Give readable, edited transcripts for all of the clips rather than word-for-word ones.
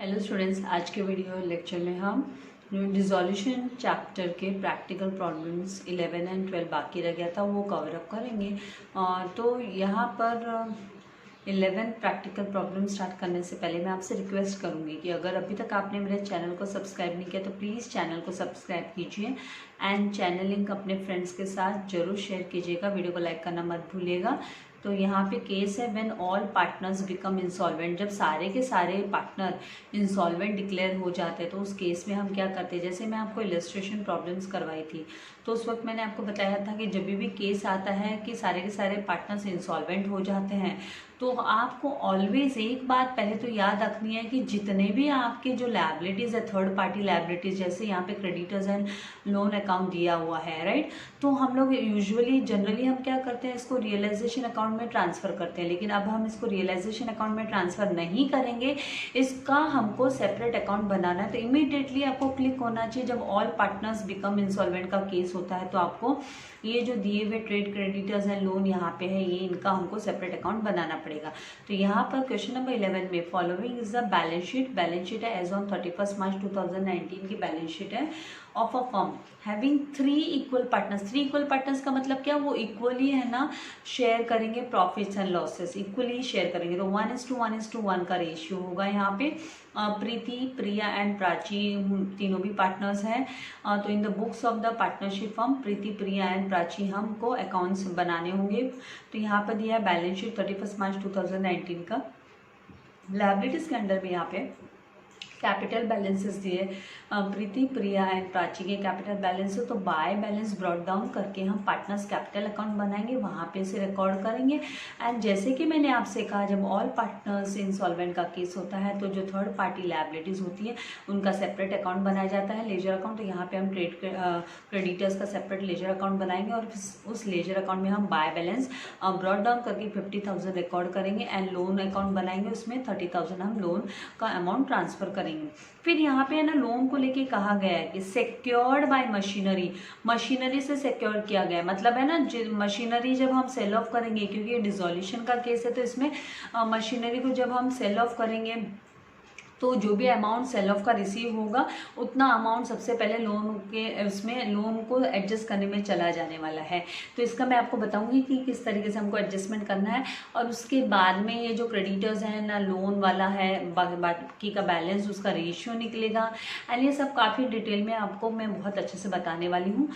Hello students, आज के video lecture में हम डिसोल्यूशन चैप्टर के प्रैक्टिकल प्रॉब्लम्स 11 एंड 12 बाकी रह गया था वो कवर अप करेंगे। तो यहाँ पर 11 प्रैक्टिकल प्रॉब्लम स्टार्ट करने से पहले मैं आपसे रिक्वेस्ट करूँगी कि अगर अभी तक आपने मेरे चैनल को सब्सक्राइब नहीं किया तो प्लीज़ चैनल को सब्सक्राइब कीजिए एंड चैनल लिंक अपने फ्रेंड्स के साथ ज़रूर शेयर कीजिएगा। वीडियो को लाइक करना मत भूलिएगा। तो यहाँ पे केस है when all partners become insolvent. जब सारे के सारे पार्टनर इंसॉल्वेंट डिक्लेयर हो जाते हैं तो उस केस में हम क्या करते हैं, जैसे मैं आपको इलस्ट्रेशन प्रॉब्लम्स करवाई थी तो उस वक्त मैंने आपको बताया था कि जब भी केस आता है कि सारे के सारे पार्टनर्स इंसॉल्वेंट हो जाते हैं तो आपको ऑलवेज एक बात पहले तो याद रखनी है कि जितने भी आपके जो लायबिलिटीज़ है, थर्ड पार्टी लायबिलिटीज़, जैसे यहाँ पे क्रेडिटर्स एंड लोन अकाउंट दिया हुआ है, राइट, तो हम लोग यूजुअली जनरली हम क्या करते हैं, इसको रियलाइजेशन अकाउंट में ट्रांसफ़र करते हैं। लेकिन अब हम इसको रियलाइजेशन अकाउंट में ट्रांसफ़र नहीं करेंगे, इसका हमको सेपरेट अकाउंट बनाना है। तो इमीडिएटली आपको क्लिक होना चाहिए जब ऑल पार्टनर्स बिकम इंसॉल्वेंट का केस होता है तो आपको ये जो दिए हुए ट्रेड क्रेडिटर्स एंड लोन यहाँ पे है, ये इनका हमको सेपरेट अकाउंट बनाना पड़ेगा। तो यहाँ पर क्वेश्चन नंबर 11 में following is the balance sheet. Balance sheet है एज ऑन 31 मार्च 2019 की बैलेंस शीट है of a firm having 3 equal partners. 3 equal partners का मतलब क्या, वो इक्वली है ना शेयर करेंगे profits and losses, equally share करेंगे। तो 1:1:1 का रेशियो होगा। यहाँ पे प्रीति, प्रिया एंड प्राची तीनों भी पार्टनर्स हैं। तो in the books of the partnership firm Preeti, Priya and Prachi हमको अकाउंट्स बनाने होंगे। तो यहाँ पर दिया है बैलेंस शीट 31 मार्च 2019 का। लायबिलिटीज के अंडर में यहाँ पे कैपिटल बैलेंसेस दिए प्रीति, प्रिया एंड प्राची के कैपिटल बैलेंस। तो बाय बैलेंस ब्रॉट डाउन करके हम पार्टनर्स कैपिटल अकाउंट बनाएंगे, वहाँ पे से रिकॉर्ड करेंगे। एंड जैसे कि मैंने आपसे कहा, जब ऑल पार्टनर्स इंसॉल्वेंट का केस होता है तो जो थर्ड पार्टी लायबिलिटीज़ होती है उनका सेपरेट अकाउंट बनाया जाता है, लेजर अकाउंट। तो यहाँ पे हम ट्रेड क्रेडिटर्स का सेपरेट लेजर अकाउंट बनाएंगे और उस लेजर अकाउंट में हम बाय बैलेंस ब्रॉट डाउन करके 50,000 रिकॉर्ड करेंगे एंड लोन अकाउंट बनाएंगे, उसमें 30,000 हम लोन का अमाउंट ट्रांसफर करेंगे। फिर यहाँ पे है ना लोन को लेके कहा गया है कि सिक्योर्ड बाय मशीनरी, मशीनरी से सिक्योर किया गया है। मतलब है ना मशीनरी जब हम सेल ऑफ करेंगे, क्योंकि ये डिसोल्यूशन का केस है तो इसमें मशीनरी को जब हम सेल ऑफ करेंगे तो जो भी अमाउंट सेल ऑफ का रिसीव होगा उतना अमाउंट सबसे पहले लोन के उसमें लोन को एडजस्ट करने में चला जाने वाला है। तो इसका मैं आपको बताऊंगी कि किस तरीके से हमको एडजस्टमेंट करना है। और उसके बाद में ये जो क्रेडिटर्स हैं ना, लोन वाला है, बाकी का बैलेंस, उसका रेशियो निकलेगा एंड ये सब काफ़ी डिटेल में आपको मैं बहुत अच्छे से बताने वाली हूँ।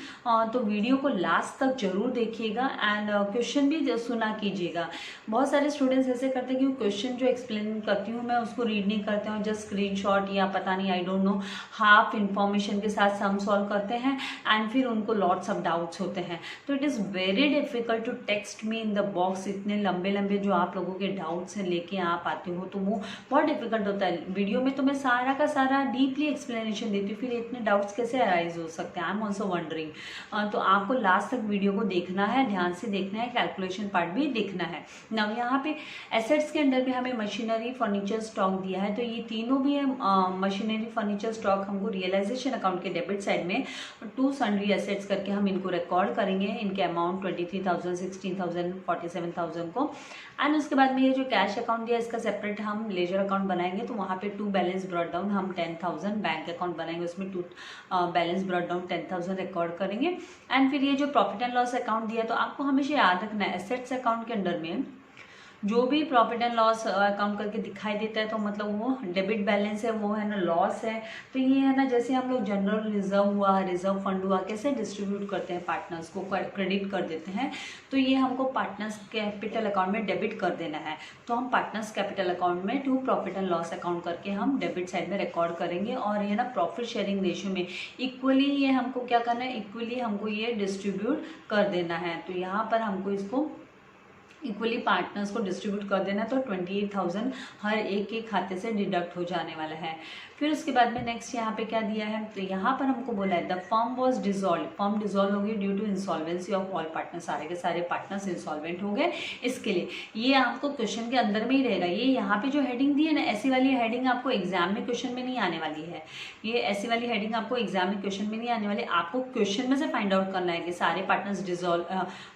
तो वीडियो को लास्ट तक जरूर देखिएगा एंड क्वेश्चन भी सुना कीजिएगा। बहुत सारे स्टूडेंट्स ऐसे करते हैं कि क्वेश्चन जो एक्सप्लेन करती हूँ मैं उसको रीड नहीं करते हैं, स्क्रीनशॉट या पता नहीं, I don't know, half information के साथ सम सॉल्व करते हैं एंड फिर उनको लॉट्स ऑफ डाउट्स होते हैं। तो it is very difficult to text me in the box. इतने लंबे लंबे जो आप लोगों के डाउट्स हैं लेके आप आते हो तो वो बहुत डिफिकल्ट होता है। वीडियो में तो मैं सारा का सारा डीपली एक्सप्लेनेशन देती हूँ, फिर इतने डाउट्स कैसे अराइज हो सकते हैं, आई एम ऑल्सो वंडरिंग। तो आपको लास्ट तक वीडियो को देखना है, ध्यान से देखना है, कैलकुलेशन पार्ट भी देखना है। नाउ यहाँ पे एसेट्स के अंदर भी हमें मशीनरी, फर्नीचर, स्टॉक दिया है। तो ये तीनों भी है मशीनरी, फर्नीचर, स्टॉक हमको रियलाइजेशन अकाउंट के डेबिट साइड में टू सन्ड्री एसेट्स करके हम इनको रिकॉर्ड करेंगे, इनके अमाउंट 23,000, 16,000, 47,000 को। एंड उसके बाद में ये जो कैश अकाउंट दिया इसका सेपरेट हम लेजर अकाउंट बनाएंगे। तो वहाँ पे टू बैलेंस ब्रॉट डाउन हम 10,000 बैंक अकाउंट बनाएंगे, उसमें to balance brought down 10,000 record करेंगे। एंड फिर ये जो प्रॉफिट एंड लॉस अकाउंट दिया, तो आपको हमेशा याद रखना है एसेट्स अकाउंट के अंडर में जो भी प्रॉफिट एंड लॉस अकाउंट करके दिखाई देता है तो मतलब वो डेबिट बैलेंस है, वो है ना लॉस है। तो ये है ना, जैसे हम लोग जनरल रिजर्व हुआ, रिजर्व फंड हुआ, कैसे डिस्ट्रीब्यूट करते हैं, पार्टनर्स को क्रेडिट कर देते हैं, तो ये हमको पार्टनर्स कैपिटल अकाउंट में डेबिट कर देना है। तो हम पार्टनर्स कैपिटल अकाउंट में to profit and loss account करके हम डेबिट साइड में रिकॉर्ड करेंगे। और ये ना प्रॉफिट शेयरिंग रेशियो में इक्वली ये हमको क्या करना है, इक्वली हमको ये डिस्ट्रीब्यूट कर देना है। तो यहाँ पर हमको इसको इक्वली पार्टनर्स को डिस्ट्रीब्यूट कर देना। तो 28,000 हर एक के खाते से डिडक्ट हो जाने वाला है। फिर उसके बाद में नेक्स्ट यहाँ पे क्या दिया है, तो यहाँ पर हमको बोला है the firm was dissolve, firm dissolve हो गई due to insolvency of all partner, सारे के सारे पार्टनर्स इंसॉल्वेंट हो गए। इसके लिए ये आपको क्वेश्चन के अंदर में ही रहेगा। ये यहाँ पे जो हेडिंग दी है ना, ऐसी वाली हेडिंग आपको एग्जाम में क्वेश्चन में नहीं आने वाली है। ये ऐसी वाली हेडिंग आपको एग्जाम में क्वेश्चन में नहीं आने वाली। आपको क्वेश्चन में से फाइंड आउट करना है कि सारे पार्टनर्स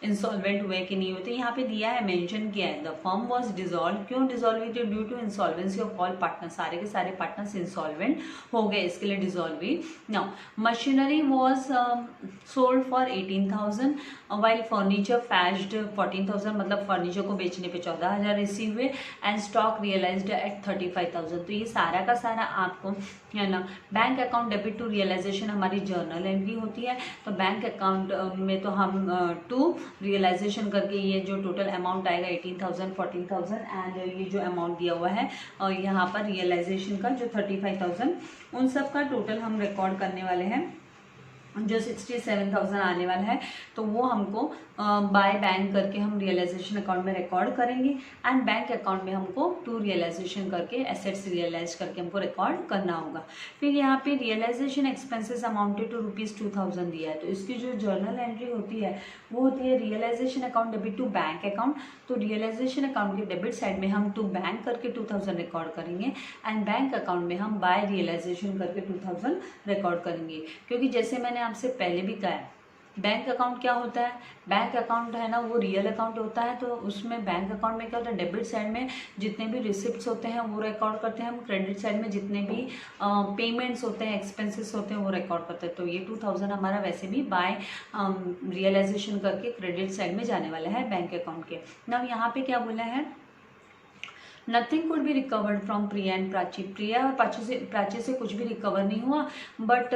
इंसॉल्वेंट हुए कि नहीं हुए। यहाँ पे दिया है, मेंशन किया है द फर्म वाज डिसॉल्व, क्यों डिसॉल्व हुई, due to insolvency of all partner, सारे के सारे पार्टनर्स इंसॉल्वेंट हो गए, इसके लिए डिसॉल्व हुई। Now machinery was sold for 18,000 while furniture fetched 14,000, मतलब फर्नीचर को बेचने पे 14,000 रिसीव हुए एंड स्टॉक रियलाइज्ड एट 35,000। तो ये सारा का सारा आपको है ना bank account debit to realisation हमारी जर्नल एंट्री होती है। तो बैंक अकाउंट में तो हम टू रियलाइजेशन करके ये जो टोटल अमाउंट आएगा 18,000 14,000 एंड ये जो अमाउंट दिया हुआ है यहाँ पर रियलाइजेशन का जो 35,000, उन सब का टोटल हम रिकॉर्ड करने वाले हैं। जो 67,000 आने वाला है तो वो हमको बाय बैंक करके हम रियलाइजेशन अकाउंट में रिकॉर्ड करेंगे एंड बैंक अकाउंट में हमको टू रियलाइजेशन करके एसेट्स रियलाइज करके हमको रिकॉर्ड करना होगा। फिर यहाँ पे रियलाइजेशन एक्सपेंसेस अमाउंटेड टू ₹2,000 दिया है। तो इसकी जो जर्नल एंट्री होती है वो होती है realisation account debit to bank account. तो रियलाइजेशन अकाउंट के डेबिट साइड में हम टू बैंक करके 2,000 रिकॉर्ड करेंगे एंड बैंक अकाउंट में हम बाय रियलाइजेशन करके 2,000 रिकॉर्ड करेंगे। क्योंकि जैसे मैंने आपसे पहले भी कहा है, बैंक अकाउंट क्या होता है, बैंक अकाउंट है ना वो रियल अकाउंट होता है। तो उसमें बैंक अकाउंट में क्या होता है, डेबिट साइड में जितने भी रिसिप्ट्स होते हैं वो रिकॉर्ड करते हैं हम, क्रेडिट साइड में जितने भी पेमेंट्स होते हैं, एक्सपेंसेस होते हैं वो रिकॉर्ड करते हैं। तो ये 2,000 हमारा वैसे भी बाय रियलाइजेशन करके क्रेडिट साइड में जाने वाला है बैंक अकाउंट के। नाउ यहाँ पे क्या बोला है, nothing could be recovered from Priya and Prachi. Priya और प्राची से कुछ भी रिकवर नहीं हुआ, but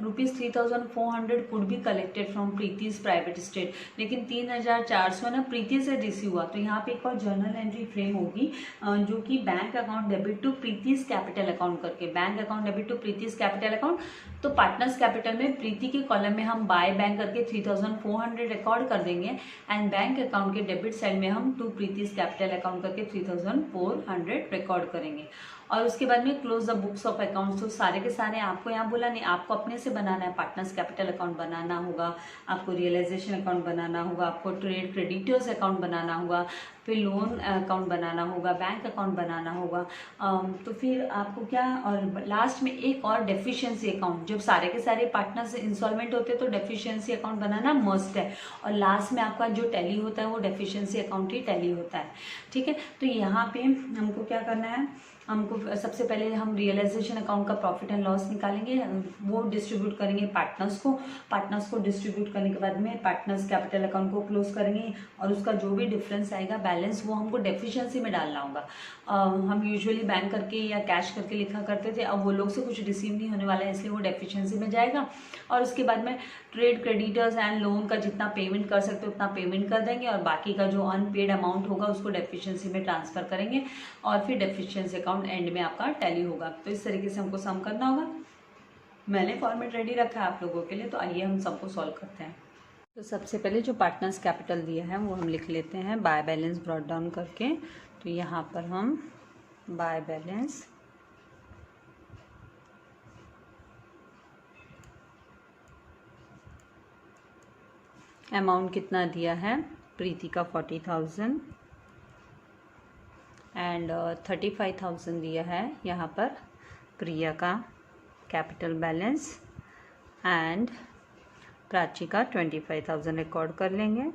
₹3,400 could be collected from Preeti's private estate. लेकिन 3,400 ना प्रीति से रिसीव हुआ। तो यहाँ पे एक और जर्नल एंट्री फ्रेम होगी जो कि bank account debit to Preeti's capital account करके, bank account debit to Preeti's capital account. तो पार्टनर्स कैपिटल में प्रीति के कॉलम में हम बाय बैंक करके 3,400 रिकॉर्ड कर देंगे एंड बैंक अकाउंट के डेबिट साइड में हम टू प्रीतिज कैपिटल अकाउंट करके 3,400 रिकॉर्ड करेंगे। और उसके बाद में close the books of accounts. तो सारे के सारे आपको यहाँ बोला नहीं, आपको अपने से बनाना है। पार्टनर्स कैपिटल अकाउंट बनाना होगा, आपको रियलाइजेशन अकाउंट बनाना होगा, आपको ट्रेड क्रेडिटर्स अकाउंट बनाना होगा, फिर लोन अकाउंट बनाना होगा, बैंक अकाउंट बनाना होगा। तो फिर आपको क्या, और लास्ट में एक और डेफिशिएंसी अकाउंट। जब सारे के सारे पार्टनर्स इंस्टॉलमेंट होते हैं तो डेफिशिएंसी अकाउंट बनाना मस्ट है। और लास्ट में आपका जो टैली होता है वो डेफिशिएंसी अकाउंट ही टैली होता है, ठीक है। तो यहाँ पे हमको क्या करना है, हमको सबसे पहले हम रियलाइजेशन अकाउंट का प्रॉफिट एंड लॉस निकालेंगे, वो डिस्ट्रीब्यूट करेंगे पार्टनर्स को डिस्ट्रीब्यूट करने के बाद में पार्टनर्स कैपिटल अकाउंट को क्लोज करेंगे और उसका जो भी डिफरेंस आएगा बैलेंस वो हमको डेफिशिएंसी में डालना होगा। हम यूजुअली बैंक करके या कैश करके लिखा करते थे, अब वो लोग से कुछ रिसीव नहीं होने वाला है इसलिए वो डेफिशिएंसी में जाएगा। और उसके बाद में ट्रेड क्रेडिटर्स एंड लोन का जितना पेमेंट कर सकते हो उतना पेमेंट कर देंगे और बाकी का जो अनपेड अमाउंट होगा उसको डेफिशिएंसी में ट्रांसफर करेंगे और फिर डेफिशिएंसी अकाउंट एंड में आपका टैली होगा। तो इस तरीके से हमको सम करना होगा। मैंने फॉर्मेट रेडी रखा है आप लोगों के लिए, तो आइए हम सबको सॉल्व करते हैं। तो सबसे पहले जो पार्टनर्स कैपिटल दिया है वो हम लिख लेते हैं बाय बैलेंस ब्रॉट डाउन करके। तो यहाँ पर हम बाय बैलेंस अमाउंट कितना दिया है, प्रीति का 40,000 एंड 35,000 दिया है यहाँ पर प्रिया का कैपिटल बैलेंस एंड प्राची का 25,000 रिकॉर्ड कर लेंगे।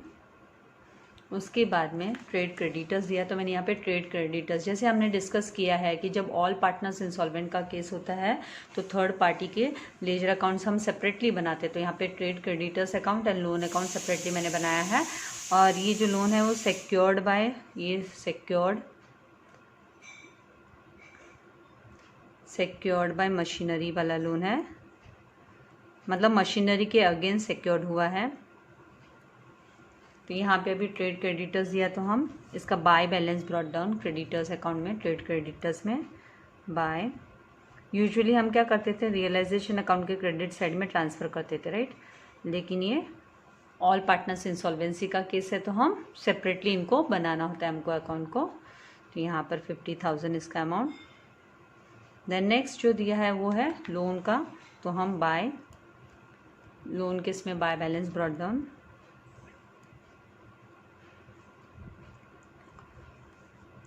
उसके बाद में ट्रेड क्रेडिटर्स दिया, तो मैंने यहाँ पे ट्रेड क्रेडिटर्स, जैसे हमने डिस्कस किया है कि जब ऑल पार्टनर्स इंसॉल्वेंट का केस होता है तो थर्ड पार्टी के लेजर अकाउंट्स हम सेपरेटली बनाते हैं। तो यहाँ पे trade creditors account and loan account separately मैंने बनाया है। और ये जो लोन है वो सिक्योर्ड बाय, ये सिक्योर्ड बाय मशीनरी वाला लोन है, मतलब मशीनरी के अगेंस्ट सिक्योर्ड हुआ है। तो यहाँ पे अभी ट्रेड क्रेडिटर्स दिया तो हम इसका by balance brought down creditors account में, ट्रेड क्रेडिटर्स में बाय। यूजुअली हम क्या करते थे, रियलाइजेशन अकाउंट के क्रेडिट साइड में ट्रांसफ़र करते थे, राइट। लेकिन ये ऑल पार्टनर्स इंसॉल्वेंसी का केस है तो हम सेपरेटली इनको बनाना होता है हमको अकाउंट को। तो यहाँ पर 50,000 इसका अमाउंट, देन नेक्स्ट जो दिया है वो है लोन का, तो हम बाय लोन के इसमें बाय बैलेंस ब्रॉट डाउन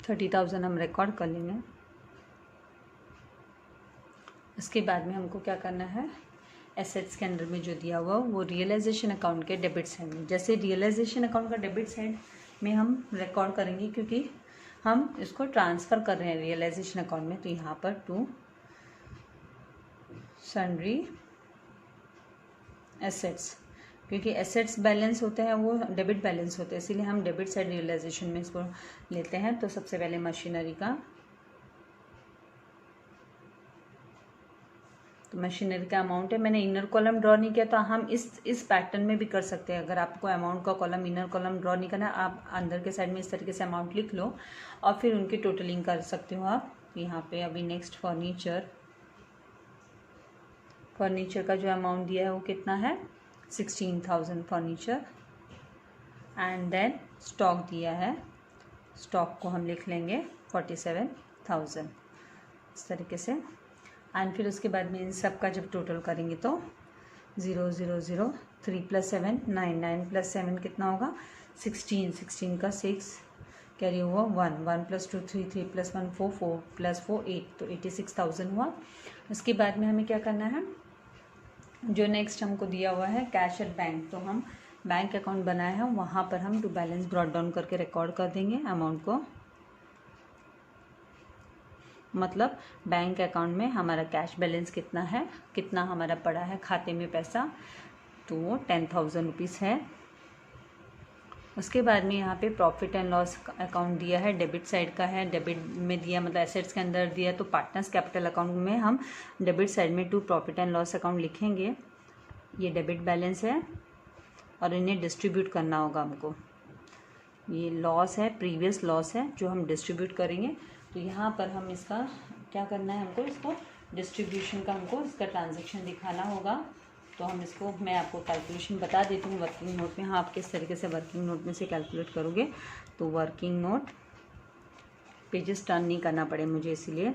30,000 हम रिकॉर्ड कर लेंगे। इसके बाद में हमको क्या करना है, एसेट्स के अंडर में जो दिया हुआ वो रियलाइजेशन अकाउंट के डेबिट साइड में, जैसे रियलाइजेशन अकाउंट का डेबिट साइड में हम रिकॉर्ड करेंगे क्योंकि हम इसको ट्रांसफ़र कर रहे हैं रियलाइजेशन अकाउंट में, तो यहाँ पर टू सन्ड्री एसेट्स, क्योंकि एसेट्स बैलेंस होते हैं वो डेबिट बैलेंस होते हैं, इसीलिए हम डेबिट साइड रियलाइजेशन में इसको लेते हैं। तो सबसे पहले मशीनरी का, तो मशीनरी का अमाउंट है, मैंने इनर कॉलम ड्रॉ नहीं किया, तो हम इस पैटर्न में भी कर सकते हैं। अगर आपको अमाउंट का कॉलम इनर कॉलम ड्रॉ नहीं करना, आप अंदर के साइड में इस तरीके से अमाउंट लिख लो और फिर उनकी टोटलिंग कर सकते हो आप। यहाँ पे अभी नेक्स्ट फर्नीचर का जो अमाउंट दिया है वो कितना है 16,000 फर्नीचर। एंड देन स्टॉक दिया है, स्टॉक को हम लिख लेंगे 47,000 इस तरीके से। एंड फिर उसके बाद में इन सब का जब टोटल करेंगे तो 0,0,0 3 + 7 9 9 + 7 कितना होगा 16 16 का 6 कैरी हुआ 1 1 + 2 3 3 + 1 4 4 + 4 8, तो 86,000 हुआ। उसके बाद में हमें क्या करना है, जो नेक्स्ट हमको दिया हुआ है कैश एट बैंक, तो हम बैंक अकाउंट बनाए हैं वहाँ पर हम टू बैलेंस ब्रॉट डाउन करके रिकॉर्ड कर देंगे अमाउंट को। मतलब बैंक अकाउंट में हमारा कैश बैलेंस कितना है, कितना हमारा पड़ा है खाते में पैसा, तो वो 10,000 रुपीज़ है। उसके बाद में यहाँ पे प्रॉफिट एंड लॉस अकाउंट दिया है, डेबिट साइड का है, डेबिट में दिया मतलब एसेट्स के अंदर दिया, तो पार्टनर्स कैपिटल अकाउंट में हम डेबिट साइड में to profit and loss account लिखेंगे। ये डेबिट बैलेंस है और इन्हें डिस्ट्रीब्यूट करना होगा हमको। ये लॉस है, प्रीवियस लॉस है जो हम डिस्ट्रीब्यूट करेंगे। तो यहाँ पर हम इसका क्या करना है, हमको इसको डिस्ट्रीब्यूशन का हमको इसका ट्रांजैक्शन दिखाना होगा। तो हम इसको, मैं आपको कैलकुलेशन बता देती हूँ वर्किंग नोट में। हाँ, आप किस तरीके से वर्किंग नोट में से कैलकुलेट करोगे, तो वर्किंग नोट पेजेस टर्न नहीं करना पड़े मुझे, इसीलिए।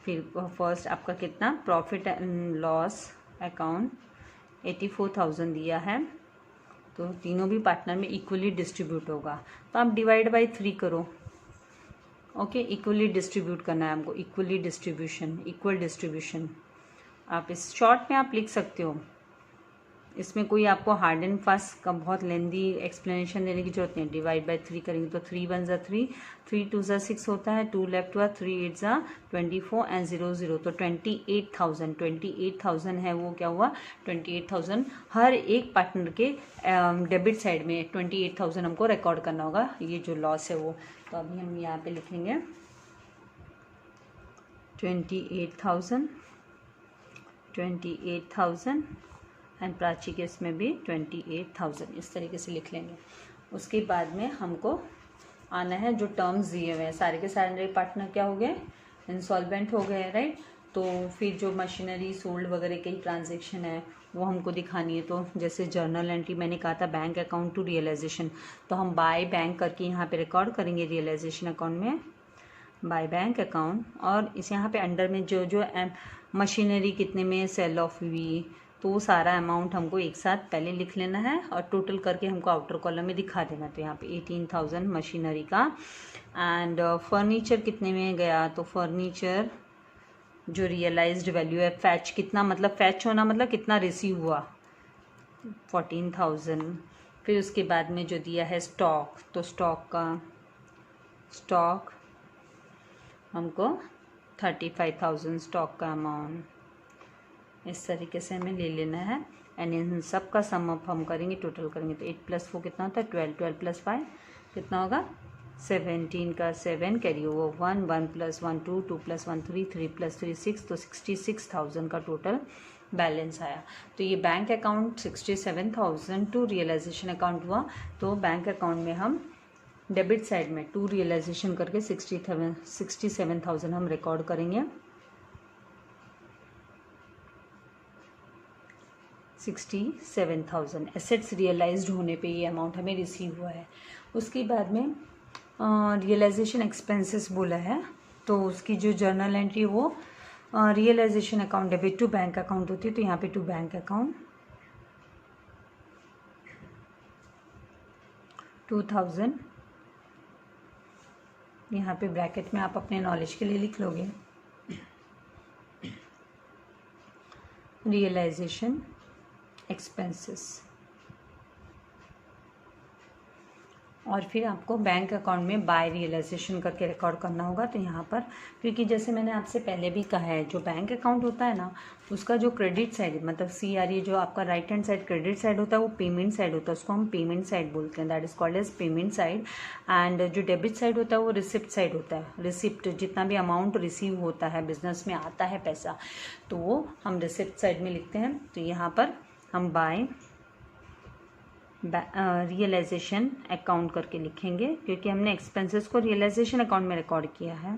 फिर फर्स्ट आपका कितना प्रॉफिट एंड लॉस अकाउंट 84,000 दिया है, तो तीनों भी पार्टनर में इक्वली डिस्ट्रीब्यूट होगा। तो आप डिवाइड बाई 3 करो, ओके, इक्वली डिस्ट्रीब्यूट करना है हमको, इक्वली डिस्ट्रीब्यूशन, इक्वल डिस्ट्रीब्यूशन। आप इस शॉर्ट में आप लिख सकते हो, इसमें कोई आपको हार्ड एंड फास्ट का बहुत लेंदी एक्सप्लेनेशन देने की जरूरत नहीं है। डिवाइड बाय 3 करेंगे तो 3 1 = 3, 3 2 = 6 होता है, 2 लेफ्ट हुआ, 3 8 = 24 एंड 0 0, तो 28,000 है वो क्या हुआ 28,000 हर एक पार्टनर के डेबिट साइड में 28,000 हमको रिकॉर्ड करना होगा, ये जो लॉस है वो। तो अभी हम यहाँ पे लिखेंगे 28,000 एंड प्राची के इसमें भी 28,000 इस तरीके से लिख लेंगे। उसके बाद में हमको आना है जो टर्म्स दिए हुए हैं, सारे के सारे पार्टनर क्या हो गए इंसॉल्वेंट हो गए, राइट। तो फिर जो मशीनरी सोल्ड वगैरह की ट्रांजेक्शन है वो हमको दिखानी है। तो जैसे जर्नल एंट्री मैंने कहा था बैंक अकाउंट टू रियलाइजेशन, तो हम बाय बैंक करके यहाँ पे रिकॉर्ड करेंगे रियलाइजेशन अकाउंट में बाय बैंक अकाउंट। और इस यहाँ पे अंडर में जो जो मशीनरी कितने में सेल ऑफ हुई, तो वो सारा अमाउंट हमको एक साथ पहले लिख लेना है और टोटल करके हमको आउटर कॉलम में दिखा देना। तो यहाँ पे 18,000 मशीनरी का। एंड फर्नीचर कितने में गया, तो फर्नीचर जो रियलाइज्ड वैल्यू है, फैच कितना, मतलब फैच होना मतलब कितना रिसीव हुआ 14,000। फिर उसके बाद में जो दिया है स्टॉक, तो स्टॉक हमको 35,000 स्टॉक का अमाउंट इस तरीके से हमें ले लेना है। एंड इन सब का सम अप हम करेंगे, टोटल करेंगे तो 8 + 4 कितना होता है 12, 12 + 5 कितना होगा 17 का 7 कैरी ओवर 1, 1 + 1 2, 2 + 1 3, 3 + 3 6, तो 66,000 का टोटल बैलेंस आया। तो ये bank account 67,000 to realisation account हुआ। तो बैंक अकाउंट में हम डेबिट साइड में टू रियलाइजेशन करके 67,000 हम रिकॉर्ड करेंगे। 67,000 एसेट्स रियलाइज्ड होने पे ये अमाउंट हमें रिसीव हुआ है। उसके बाद में रियलाइजेशन एक्सपेंसेस बोला है, तो उसकी जो जर्नल एंट्री वो realisation account debit to bank account होती है, तो यहाँ पे टू बैंक अकाउंट 2000, यहाँ पे ब्रैकेट में आप अपने नॉलेज के लिए लिख लोगे रियलाइजेशन एक्सपेंसेस, और फिर आपको बैंक अकाउंट में बाय रियलाइजेशन करके रिकॉर्ड करना होगा। तो यहाँ पर क्योंकि जैसे मैंने आपसे पहले भी कहा है, जो बैंक अकाउंट होता है ना, उसका जो क्रेडिट साइड मतलब CRE जो आपका right hand side credit side होता है वो पेमेंट साइड होता है, उसको हम पेमेंट साइड बोलते हैं, that is called as payment side. And जो डेबिट साइड होता है वो रिसिप्ट साइड होता है, रिसिप्ट जितना भी अमाउंट रिसीव होता है, बिजनेस में आता है पैसा, तो वो हम रिसिप्ट साइड में लिखते हैं। तो यहाँ पर हम बाय रियलाइजेशन अकाउंट करके लिखेंगे, क्योंकि हमने एक्सपेंसेस को रियलाइजेशन अकाउंट में रिकॉर्ड किया है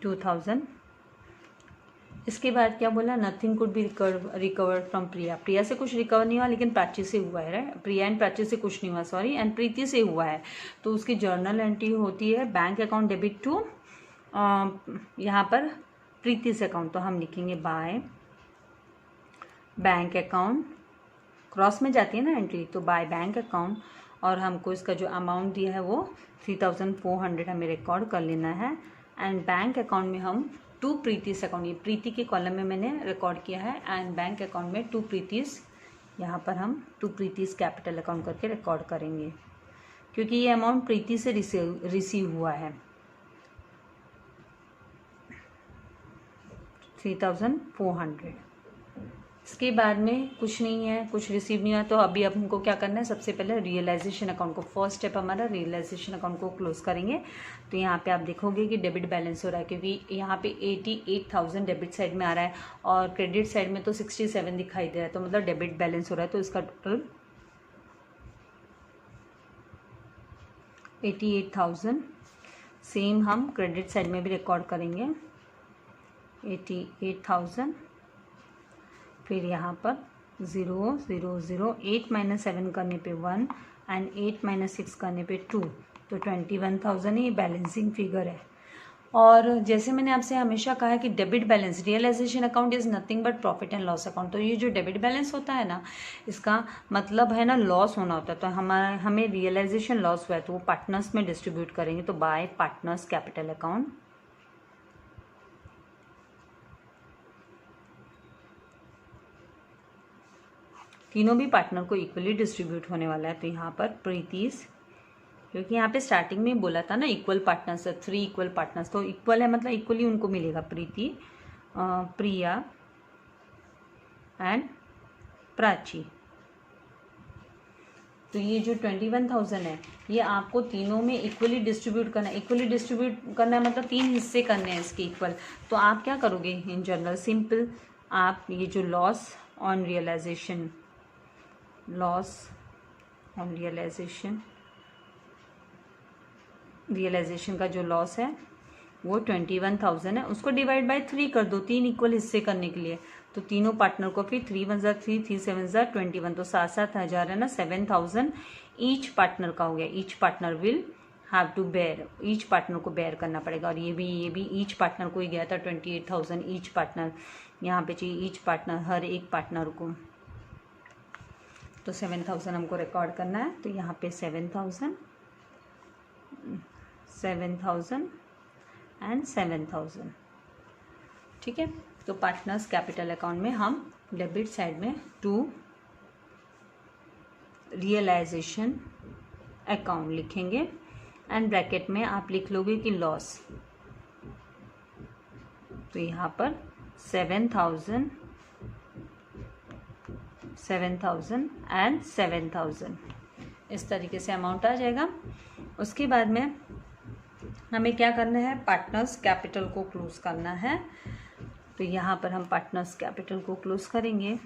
2000। इसके बाद क्या बोला, nothing could be recovered from Priya, Priya से कुछ रिकवर नहीं हुआ लेकिन प्राची से हुआ है, राइट, प्रिया एंड प्राची से कुछ नहीं हुआ, सॉरी, एंड प्रीति से हुआ है। तो उसकी जर्नल एंट्री होती है बैंक अकाउंट डेबिट टू यहाँ पर प्रीति से अकाउंट, तो हम लिखेंगे बाय बैंक अकाउंट, क्रॉस में जाती है ना एंट्री, तो बाय बैंक अकाउंट, और हमको इसका जो अमाउंट दिया है वो 3400 हमें रिकॉर्ड कर लेना है। एंड बैंक अकाउंट में हम टू प्रीतिस अकाउंट, ये प्रीति के कॉलम में मैंने रिकॉर्ड किया है, एंड बैंक अकाउंट में टू प्रीतिस, यहाँ पर हम टू प्रीतिस कैपिटल अकाउंट करके रिकॉर्ड करेंगे, क्योंकि ये अमाउंट प्रीति से रिसीव हुआ है 3400। इसके बाद में कुछ नहीं है, कुछ रिसीव नहीं हुआ, तो अभी अब हमको क्या करना है, सबसे पहले रियलाइजेशन अकाउंट को, फर्स्ट स्टेप हमारा रियलाइजेशन अकाउंट को क्लोज करेंगे। तो यहाँ पे आप देखोगे कि डेबिट बैलेंस हो रहा है, क्योंकि यहाँ पे 88,000 डेबिट साइड में आ रहा है और क्रेडिट साइड में तो 67 दिखाई दे रहा है, तो मतलब डेबिट बैलेंस हो रहा है। तो इसका टोटल 88,000, सेम हम क्रेडिट साइड में भी रिकॉर्ड करेंगे 88,000, फिर यहाँ पर 0 0 0, 8 - 7 करने पे 1 एंड 8 - 6 करने पे 2, तो 21,000 ही बैलेंसिंग फिगर है। और जैसे मैंने आपसे हमेशा कहा है कि debit balance, realisation account is nothing but profit and loss account, तो ये जो डेबिट बैलेंस होता है ना, इसका मतलब है ना लॉस होना होता है, तो हमें रियलाइजेशन लॉस हुआ है तो वो पार्टनर्स में डिस्ट्रीब्यूट करेंगे, तो बाय पार्टनर्स कैपिटल अकाउंट, तीनों भी पार्टनर को इक्वली डिस्ट्रीब्यूट होने वाला है। तो यहाँ पर प्रीतिस, क्योंकि यहाँ पे स्टार्टिंग में बोला था ना इक्वल पार्टनर्स, 3 इक्वल पार्टनर्स, तो इक्वल है मतलब इक्वली उनको मिलेगा, प्रीति, प्रिया एंड प्राची। तो ये जो 21,000 है ये आपको तीनों में इक्वली डिस्ट्रीब्यूट करना है। इक्वली डिस्ट्रीब्यूट करना है मतलब 3 हिस्से करने हैं इसके इक्वल। तो आप क्या करोगे इन जनरल, सिंपल, आप ये जो loss on realisation, loss on realisation का जो लॉस है वो 21,000 है, उसको डिवाइड बाय 3 कर दो, 3 इक्वल हिस्से करने के लिए। तो तीनों पार्टनर को फिर 3 × 3, 3 × 7 = 21, तो 7,000 है ना, 7,000 ईच पार्टनर का हो गया। Each partner will have to bear, each partner को बेयर करना पड़ेगा। और ये भी ईच पार्टनर को ही गया था 28,000 ईच पार्टनर, यहाँ पे चाहिए ईच पार्टनर, हर एक पार्टनर को। तो 7,000 हमको रिकॉर्ड करना है, तो यहाँ पे 7,000 एंड 7,000, ठीक है। तो पार्टनर्स कैपिटल अकाउंट में हम डेबिट साइड में टू रियलाइजेशन अकाउंट लिखेंगे, एंड ब्रैकेट में आप लिख लोगे कि लॉस, तो यहाँ पर 7,000 एंड 7,000 इस तरीके से अमाउंट आ जाएगा। उसके बाद में हमें क्या करना है, पार्टनर्स कैपिटल को क्लोज करना है। तो यहाँ पर हम पार्टनर्स कैपिटल को क्लोज करेंगे।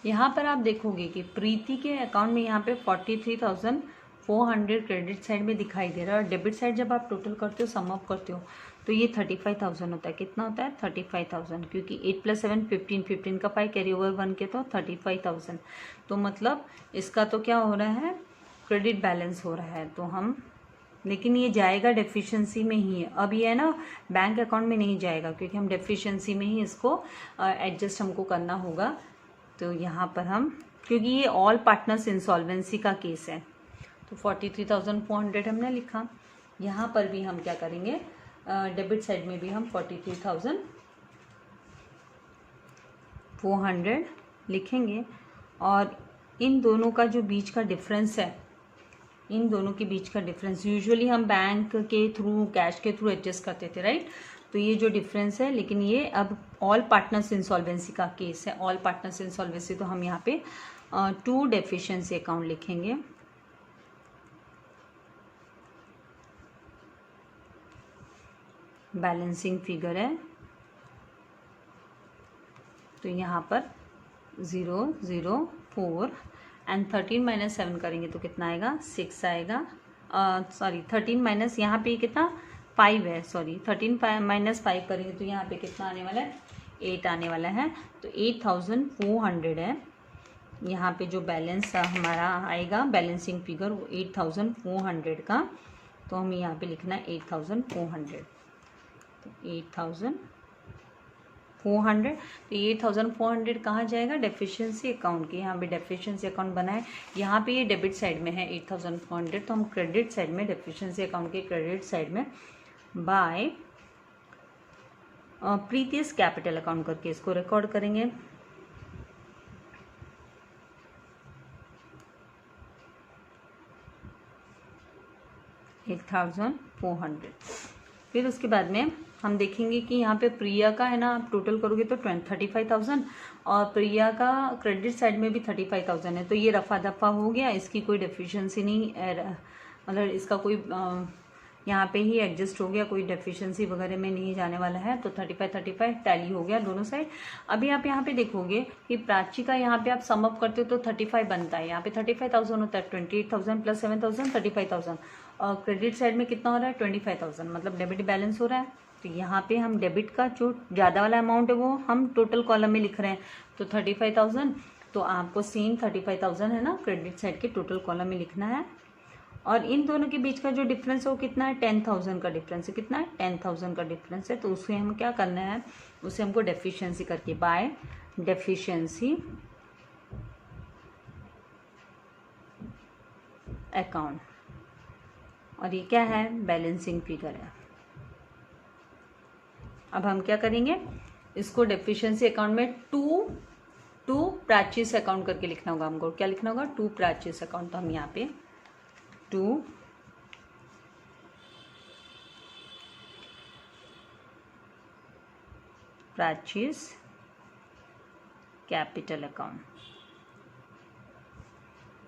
यहाँ पर आप देखोगे कि प्रीति के अकाउंट में यहाँ पे 43,400 क्रेडिट साइड में दिखाई दे रहा है, और डेबिट साइड जब आप टोटल करते हो, सम अप करते हो, तो ये 35,000 होता है। कितना होता है, 35,000, क्योंकि 8 + 7 15, 15 का 5 कैरी ओवर 1 के, तो 35,000। तो मतलब इसका तो क्या हो रहा है, क्रेडिट बैलेंस हो रहा है। तो हम लेकिन ये जाएगा डेफिशिएंसी में ही है। अब ये है ना बैंक अकाउंट में नहीं जाएगा, क्योंकि हम डेफिशिएंसी में ही इसको एडजस्ट हमको करना होगा। तो यहाँ पर हम, क्योंकि ये ऑल पार्टनर्स इंसॉल्वेंसी का केस है, तो 43,400 हमने लिखा। यहाँ पर भी हम क्या करेंगे, डेबिट साइड में भी हम 43,400 लिखेंगे। और इन दोनों का जो बीच का डिफरेंस है, इन दोनों के बीच का डिफरेंस यूजुअली हम बैंक के थ्रू, कैश के थ्रू एडजस्ट करते थे, राइट। तो ये जो डिफरेंस है, लेकिन ये अब ऑल पार्टनर्स इंसॉल्वेंसी का केस है। ऑल पार्टनर्स इंसॉल्वेंसी, तो हम यहाँ पे 2 डेफिशिएंसी अकाउंट लिखेंगे। बैलेंसिंग फिगर है, तो यहाँ पर 004 एंड 13 - 7 करेंगे तो कितना आएगा, 6 आएगा। सॉरी 13 माइनस, यहाँ पे कितना 5 है, सॉरी 13 - 5 करेंगे तो यहाँ पे कितना आने वाला है, 8 आने वाला है। तो 8,400 है यहाँ पे जो बैलेंस हमारा आएगा, बैलेंसिंग फिगर वो 8,400 का। तो हमें यहाँ पे लिखना है 8,400, तो 8,400। तो 8,400 कहाँ जाएगा, डेफिशिएंसी अकाउंट के। यहाँ पे डेफिशिएंसी अकाउंट बना है, यहाँ पे ये डेबिट साइड में है 8,400, तो हम क्रेडिट साइड में, डेफिशिएंसी अकाउंट के क्रेडिट साइड में बाय प्रीवियस कैपिटल अकाउंट करके इसको रिकॉर्ड करेंगे। $8,400। फिर उसके बाद में हम देखेंगे कि यहाँ पे प्रिया का है ना, आप टोटल करोगे तो 35,000 और प्रिया का क्रेडिट साइड में भी 35,000 है। तो ये रफा दफा हो गया, इसकी कोई डेफिशिएंसी नहीं, मतलब इसका कोई यहाँ पे ही एडजस्ट हो गया, कोई डेफिशिएंसी वगैरह में नहीं जाने वाला है। तो 35 टैली हो गया दोनों साइड। अभी आप यहाँ पे देखोगे कि प्राची का यहाँ पे आप सम अप करते हो तो 35 बनता है, यहाँ पे 35,000 होता है, 28,000 + 7,000 35,000। और क्रेडिट साइड में कितना हो रहा है, 25,000, मतलब डेबिट बैलेंस हो रहा है। तो यहाँ पे हम डेबिट का जो ज़्यादा वाला अमाउंट है वो हम टोटल कॉलम में लिख रहे हैं, तो 35,000। तो आपको सेम 35,000 है ना क्रेडिट साइड के टोटल कॉलम में लिखना है। और इन दोनों के बीच का जो डिफरेंस है वो कितना है, 10,000 का डिफरेंस है। कितना है, 10,000 का डिफरेंस है। तो उसे हम क्या करना है, उसे हमको डेफिशिएंसी करके बाय डेफिशिएंसी अकाउंट, और ये क्या है, बैलेंसिंग फिगर है। अब हम क्या करेंगे, इसको डेफिशिएंसी अकाउंट में टू प्राचीस अकाउंट करके लिखना होगा हमको। क्या लिखना होगा, 2 प्राचीस अकाउंट। तो हम यहाँ पे 2 प्राचीस कैपिटल अकाउंट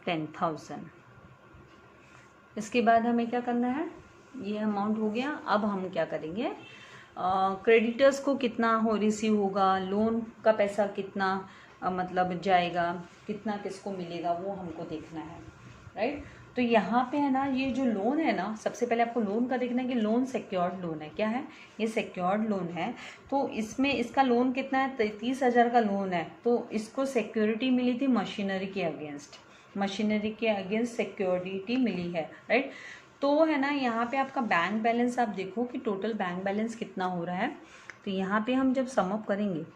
10,000। इसके बाद हमें क्या करना है, ये अमाउंट हो गया। अब हम क्या करेंगे, क्रेडिटर्स को कितना हो रिसीव होगा, लोन का पैसा कितना मतलब जाएगा, कितना किसको मिलेगा, वो हमको देखना है, राइट। तो यहाँ पे है ना, ये जो लोन है ना, सबसे पहले आपको लोन का देखना है कि लोन सिक्योर्ड लोन है। क्या है, ये सिक्योर्ड लोन है। तो इसमें इसका लोन कितना है, 33,000 का लोन है। तो इसको सिक्योरिटी मिली थी मशीनरी के अगेंस्ट, मशीनरी के अगेंस्ट सिक्योरिटी मिली है, राइट। तो है ना, यहाँ पे आपका बैंक बैलेंस आप देखो कि टोटल बैंक बैलेंस कितना हो रहा है। तो यहाँ पे हम जब सम अप करेंगे,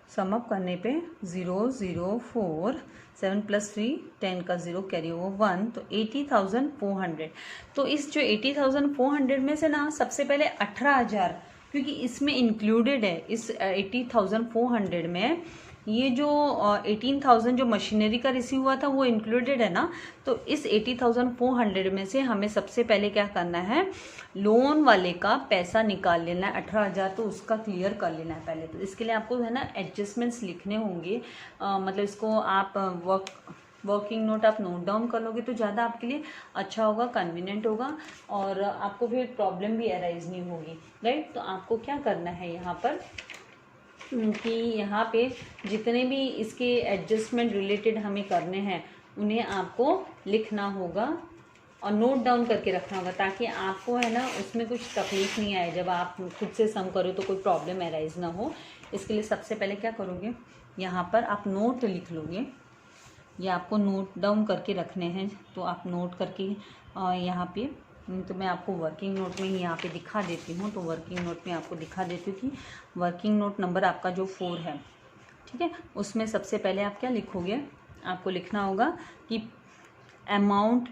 सम अप करने पे 004 7 + 3 10 का 0 कैरी ओवर 1, तो 80,400। तो इस जो 80,400 में से ना सबसे पहले 18,000, क्योंकि इसमें इंक्लूडेड है, इस 80,400 में ये जो 18,000 जो मशीनरी का रिसीव हुआ था वो इंक्लूडेड है ना। तो इस 80,400 में से हमें सबसे पहले क्या करना है, लोन वाले का पैसा निकाल लेना है। 18,000 तो उसका क्लियर कर लेना है पहले। तो इसके लिए आपको है ना एडजस्टमेंट्स लिखने होंगे, मतलब इसको आप वर्किंग नोट आप नोट डाउन कर लोगे तो ज़्यादा आपके लिए अच्छा होगा, कन्वीनियंट होगा, और आपको फिर प्रॉब्लम भी अराइज नहीं होगी, राइट। तो आपको क्या करना है यहाँ पर कि यहाँ पे जितने भी इसके एडजस्टमेंट रिलेटेड हमें करने हैं उन्हें आपको लिखना होगा और नोट डाउन करके रखना होगा, ताकि आपको है ना उसमें कुछ तकलीफ नहीं आए जब आप खुद से सम करो तो कोई प्रॉब्लम अराइज ना हो। इसके लिए सबसे पहले क्या करोगे, यहाँ पर आप नोट लिख लोगे, ये आपको नोट डाउन करके रखने हैं, तो आप नोट करके यहाँ पे, तो मैं आपको वर्किंग नोट में यहाँ पे दिखा देती हूँ। तो वर्किंग नोट में आपको दिखा देती हूँ कि वर्किंग नोट नंबर आपका जो 4 है, ठीक है, उसमें सबसे पहले आप क्या लिखोगे, आपको लिखना होगा कि अमाउंट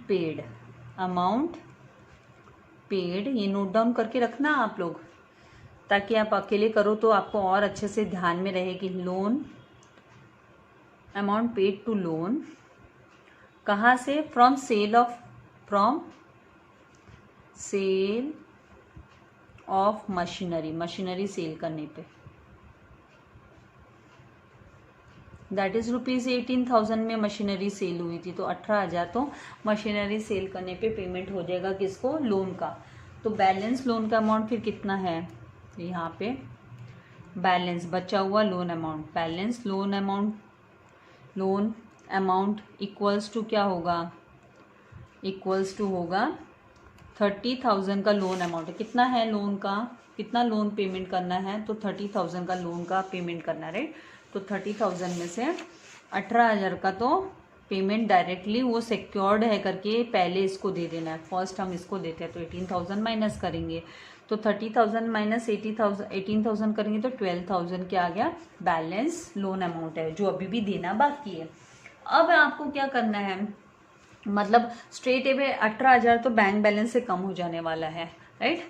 पेड, ये नोट डाउन करके रखना आप लोग, ताकि आप अकेले करो तो आपको और अच्छे से ध्यान में रहे कि loan, amount paid to loan कहाँ से, from sale of machinery sale करने पे, दैट इज ₹18,000 में मशीनरी सेल हुई थी, तो 18,000 तो मशीनरी सेल करने पे पेमेंट हो जाएगा किसको, लोन का। तो बैलेंस लोन का अमाउंट फिर कितना है, तो यहाँ पे बैलेंस बचा हुआ loan amount, balance loan amount equals to क्या होगा, इक्वल्स टू होगा 30,000 का लोन अमाउंट, कितना है लोन का, कितना लोन पेमेंट करना है, तो 30,000 का लोन का पेमेंट करना है, राइट। तो 30,000 में से 18,000 का तो पेमेंट डायरेक्टली वो सिक्योर्ड है करके पहले इसको दे देना है, फर्स्ट हम इसको देते हैं, तो 18,000 माइनस करेंगे, तो 30,000 माइनस 18,000 करेंगे तो 12,000 क्या आ गया, बैलेंस लोन अमाउंट है जो अभी भी देना बाकी है। अब आपको क्या करना है, मतलब स्ट्रेट अवे 18,000 तो बैंक बैलेंस से कम हो जाने वाला है, राइट।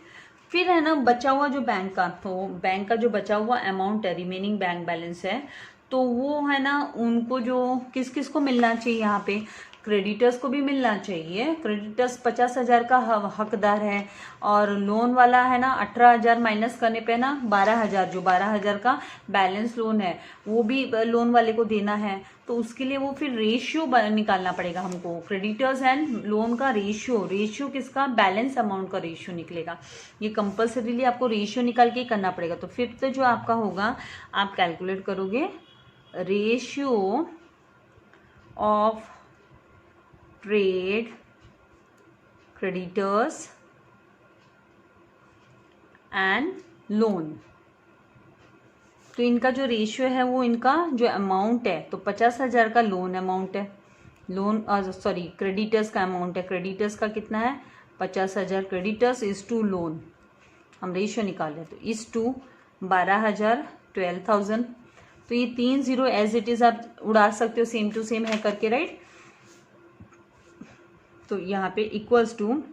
फिर है ना बचा हुआ जो बैंक का, तो बैंक का जो बचा हुआ अमाउंट है, रिमेनिंग बैंक बैलेंस है, तो वो है ना उनको जो किस किस को मिलना चाहिए, यहाँ पे क्रेडिटर्स को भी मिलना चाहिए। क्रेडिटर्स 50,000 का हकदार है, और लोन वाला है ना 18,000 माइनस करने पे ना 12,000, जो 12,000 का बैलेंस लोन है वो भी लोन वाले को देना है। तो उसके लिए वो फिर रेशियो निकालना पड़ेगा हमको, क्रेडिटर्स एंड लोन का रेशियो किसका, बैलेंस अमाउंट का रेशियो निकलेगा। ये कंपल्सरीली आपको रेशियो निकाल के करना पड़ेगा। तो फिफ्थ जो आपका होगा, आप कैलकुलेट करोगे ratio of trade creditors and loan. तो इनका जो रेशियो है वो इनका जो अमाउंट है, तो 50,000 का लोन अमाउंट है, क्रेडिटर्स का अमाउंट है, क्रेडिटर्स का कितना है 50,000, क्रेडिटर्स इज टू लोन, हम रेशियो निकाल रहे हैं, तो इज टू 12,000 12,000। तो ये 3 0 एज इट इज आप उड़ा सकते हो, सेम टू सेम है करके, राइट। तो यहाँ पे इक्वल्स टू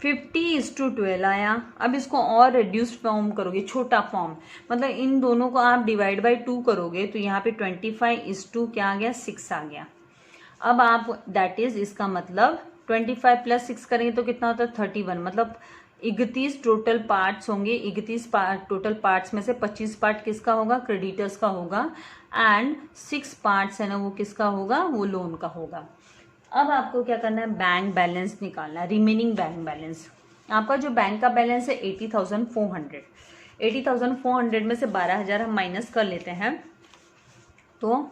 50:12 आया। अब इसको और रिड्यूस्ड फॉर्म करोगे, छोटा फॉर्म, मतलब इन दोनों को आप डिवाइड बाय 2 करोगे, तो यहाँ पे 25:2 क्या आ गया, 6 आ गया। अब आप दैट इज, इसका मतलब 25 + 6 करेंगे तो कितना होता है 31, मतलब 31 टोटल पार्ट्स होंगे। 31 टोटल पार्ट्स में से 25 पार्ट किसका होगा, क्रेडिटर्स का होगा, एंड 6 पार्ट्स है ना वो किसका होगा, वो लोन का होगा। अब आपको क्या करना है, बैंक बैलेंस निकालना है, रिमेनिंग बैंक बैलेंस। आपका जो बैंक का बैलेंस है 80,400, 80,400 में से 12,000 हम माइनस कर लेते हैं, तो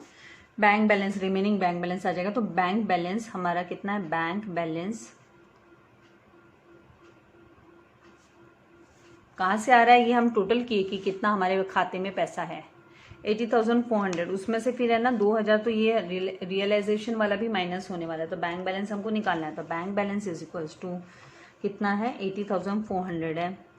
bank balance, remaining bank balance आ जाएगा। तो बैंक बैलेंस हमारा कितना है, बैंक बैलेंस कहाँ से आ रहा है, ये हम टोटल किए कि कितना हमारे खाते में पैसा है 80,400, उसमें से फिर है ना 2,000 तो ये रियलाइजेशन वाला भी माइनस होने वाला है, तो बैंक बैलेंस हमको निकालना है। तो bank balance is equals to कितना है 80,400 है।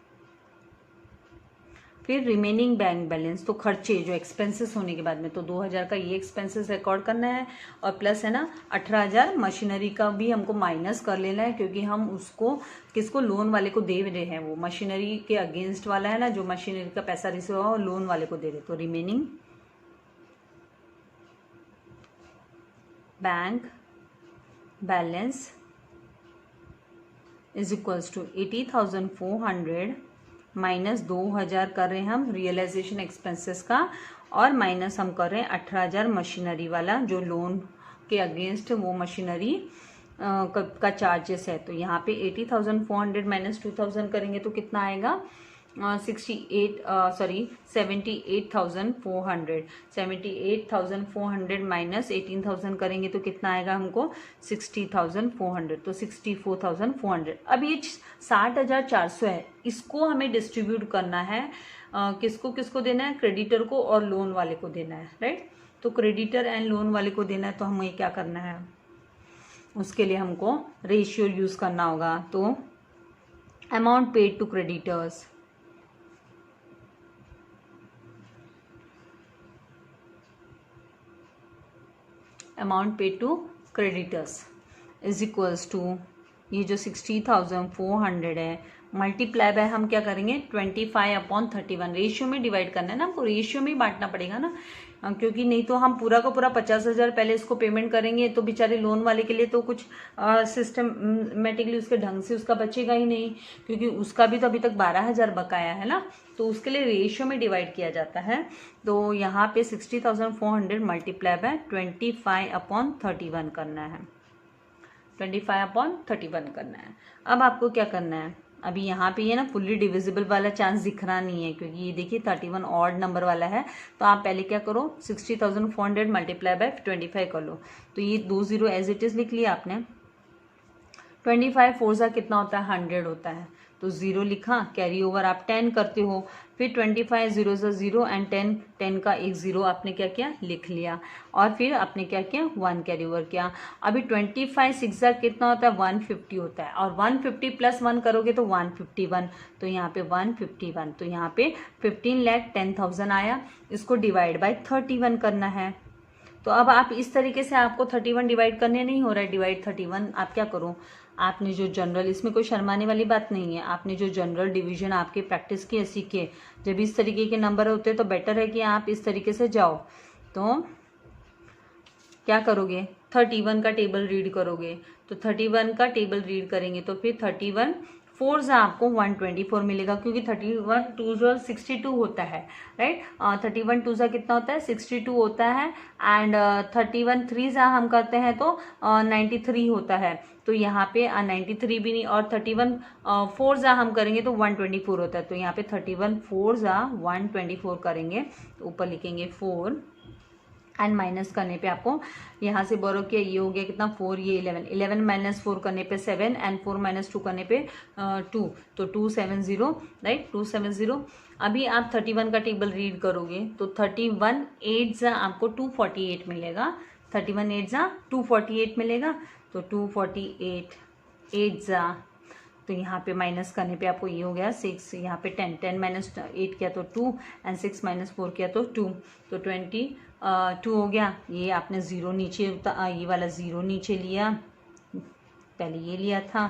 फिर रिमेनिंग बैंक बैलेंस, तो खर्चे जो एक्सपेंसेस होने के बाद में, तो 2,000 का ये एक्सपेंसेस रिकॉर्ड करना है, और प्लस है ना 18,000 मशीनरी का भी हमको माइनस कर लेना है, क्योंकि हम उसको किसको, लोन वाले को दे रहे हैं, वो मशीनरी के अगेंस्ट वाला है ना, जो मशीनरी का पैसा रिसीव हुआ वो लोन वाले को दे रहे। तो remaining bank balance is equals to 80,400 minus 2,000 कर रहे हैं हम रियलाइजेशन एक्सपेंसेस का, और माइनस हम कर रहे हैं 18,000 मशीनरी वाला, जो लोन के अगेंस्ट वो मशीनरी का चार्जेस है। तो यहाँ पे 80,400 माइनस 2,000 करेंगे तो कितना आएगा, 78,400 माइनस 18,000 करेंगे तो कितना आएगा हमको 60,400, तो 64,400। अब ये 60,400 है, इसको हमें डिस्ट्रीब्यूट करना है, किसको किसको देना है, क्रेडिटर को और लोन वाले को देना है, राइट। तो क्रेडिटर एंड लोन वाले को देना है, तो हमें क्या करना है, उसके लिए हमको रेशियो यूज़ करना होगा। तो amount paid to creditors, amount paid to creditors is equals to, ये जो 60,400 है मल्टीप्लाई बाय हम क्या करेंगे 25/31, रेशियो में डिवाइड करना है ना, हमको रेशियो में ही बांटना पड़ेगा ना, क्योंकि नहीं तो हम पूरा का पूरा 50,000 पहले इसको पेमेंट करेंगे तो बेचारे लोन वाले के लिए तो कुछ सिस्टमेटिकली उसके ढंग से उसका बचेगा ही नहीं, क्योंकि उसका भी तो अभी तक 12,000 बकाया है ना, तो उसके लिए रेशियो में डिवाइड किया जाता है। तो यहाँ पे 60,400 मल्टीप्लाई बाय 25/31 करना है, 25/31 करना है। अब आपको क्या करना है, अभी यहाँ पे ये ना फुल्ली डिविजिबल वाला चांस दिख रहा नहीं है, क्योंकि ये देखिए 31 ऑड नंबर वाला है। तो आप पहले क्या करो 60,400 मल्टीप्लाई बाय 25 कर लो, तो ये 2 0 एज इट इज लिख लिया आपने। 25 4 सा कितना होता है 100 होता है, तो 0 लिखा, कैरी ओवर आप 10 करते हो, फिर 25 0 सा 0 एंड 10 का एक 0 आपने क्या किया लिख लिया, और फिर आपने क्या किया 1 कैरी ओवर किया। अभी 25 6 सा कितना होता है 150 होता है, और 150 प्लस 1 करोगे तो 151, तो यहाँ पे 151, तो यहाँ पे 15,10,000 आया। इसको डिवाइड बाय 31 करना है। तो अब आप इस तरीके से, आपको 31 डिवाइड करने नहीं हो रहा है, डिवाइड 31 आप क्या करो, आपने जो जनरल, इसमें कोई शर्माने वाली बात नहीं है, आपने जो जनरल डिवीजन आपके प्रैक्टिस किए सीखे, जब इस तरीके के नंबर होते हैं तो बेटर है कि आप इस तरीके से जाओ। तो क्या करोगे 31 का टेबल रीड करोगे, तो 31 का टेबल रीड करेंगे तो फिर 31 4 से आपको 124 मिलेगा, क्योंकि 31 2 जो 62 होता है, राइट। 31 2 से कितना होता है 62 होता है, एंड 31 3 से हम करते हैं तो 93 होता है, तो यहाँ पे 93 भी नहीं, और 31 4 से हम करेंगे तो 124 होता है, तो यहाँ पे 31 4 से 124 करेंगे, ऊपर लिखेंगे 4 एंड माइनस करने पे आपको यहाँ से बोरो किया, ये हो गया कितना 4, ये 11 माइनस 4 करने पे 7 एंड 4 माइनस 2 करने पे 2, तो 270, राइट 270। अभी आप 31 का टेबल रीड करोगे तो 31 8 जा आपको 248 मिलेगा, 31 8 जा 248 मिलेगा, तो 248 8 जा, तो यहाँ पे माइनस करने पे आपको ये हो गया 6, यहाँ पे 10 माइनस 8 किया तो 2 एंड 6 माइनस 4 किया तो 2, तो 22 हो गया। ये आपने ज़ीरो नीचे ये वाला ज़ीरो नीचे लिया, पहले ये लिया था,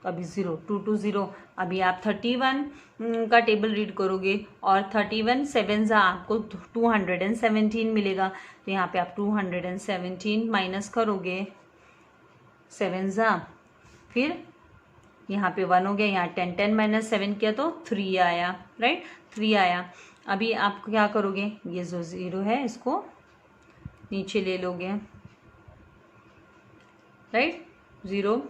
तो अभी 0 2 2 0। अभी आप 31 का टेबल रीड करोगे और 31 7 जा आपको 217 मिलेगा, तो यहाँ पे आप 217 माइनस करोगे 7 जा, फिर यहाँ पे 1 हो गया, यहाँ 10 माइनस 7 किया तो 3 आया, राइट 3 आया। अभी आप क्या करोगे, ये जो 0 है इसको नीचे ले लोगे, राइट 0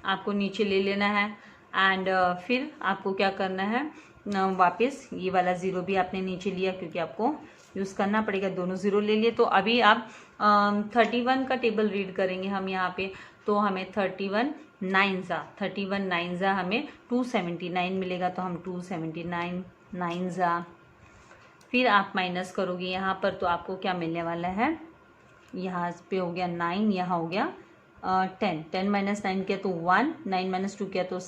आपको नीचे ले लेना है, एंड फिर आपको क्या करना है वापस ये वाला 0 भी आपने नीचे लिया, क्योंकि आपको यूज़ करना पड़ेगा, दोनों 0 ले लिए। तो अभी आप 31 का टेबल रीड करेंगे हम यहाँ पे, तो हमें 31 9 जा हमें 279 मिलेगा, तो हम 279 9 जा, फिर आप माइनस करोगे यहाँ पर, तो आपको क्या मिलने वाला है, यहाँ पे हो गया 9, यहाँ हो गया 10 माइनस 9 किया तो 1, 9 माइनस 2 किया तो